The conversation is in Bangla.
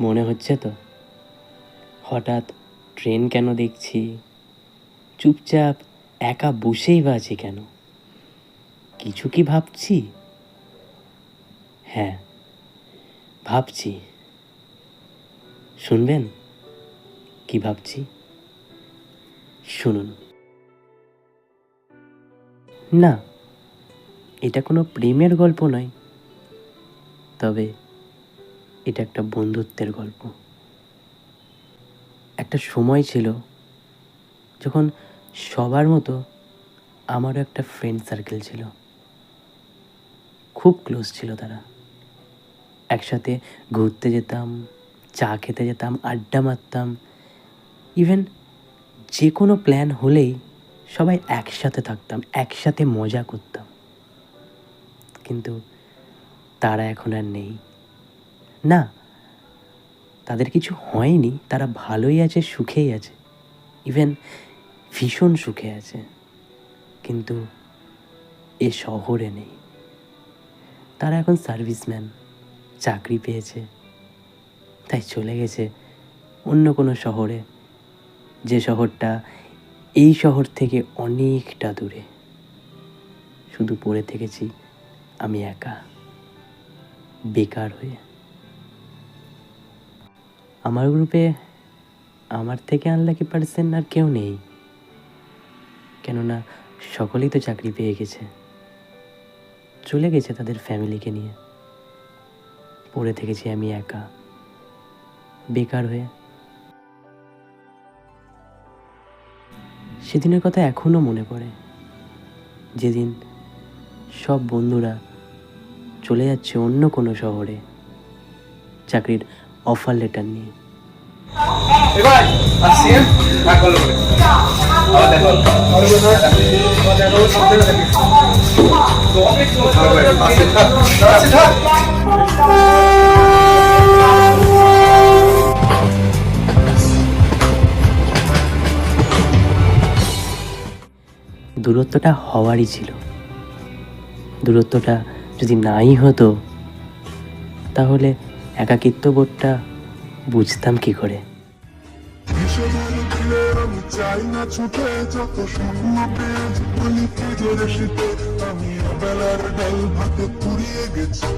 মনে হচ্ছে তো? হঠাৎ ট্রেন কেন দেখছি? চুপচাপ একা বসেই বা আছি কেন? কিছু কি ভাবছি? হ্যাঁ, ভাবছি। শুনবেন কি ভাবছি? শুনুন। না, এটা কোনো প্রেমের গল্প নয়, তবে এটা একটা বন্ধুত্বের গল্প। একটা সময় ছিল যখন সবার মতো আমারও একটা ফ্রেন্ড সার্কেল ছিল। খুব ক্লোজ ছিল তারা। একসাথে ঘুরতে যেতাম, চা খেতে যেতাম, আড্ডা মারতাম। ইভেন যে কোনো প্ল্যান হলেই সবাই একসাথে থাকতাম, একসাথে মজা করতাম। কিন্তু তারা এখন আর নেই। না, তাদের কিছু হয়নি, তারা ভালোই আছে, সুখেই আছে। ইভেন ভীষণ সুখে আছে, কিন্তু এ শহরে নেই। তারা এখন সার্ভিসম্যান, চাকরি পেয়েছে, তাই চলে গেছে অন্য কোনো শহরে, যে শহরটা এই শহর থেকে অনেকটা দূরে। শুধু পড়ে থেকেছি আমি একা, বেকার হয়ে। আমার গ্রুপে আমার থেকে আনলাকি পার্সন আর কেউ নেই, কেননা সকলেই তো চাকরি পেয়ে গেছে, চলে গেছে তাদের ফ্যামিলিকে নিয়ে। পড়ে থেকেছি আমি একা, বেকার হয়ে। সেদিনের কথা এখনো মনে পড়ে, যেদিন সব বন্ধুরা চলে যাচ্ছে অন্য কোনো শহরে চাকরির অফার লেটার নিয়ে। দূরত্বটা হওয়ারই ছিল। দূরত্বটা যদি নাই হতো, তাহলে একাকিত্ব বোধটা বুঝতাম কি করে? আমি চাই না ছুটে যত শূন্য পেজ শীতে আমি বেলার ডাল ভাতে পুড়িয়ে গেছি।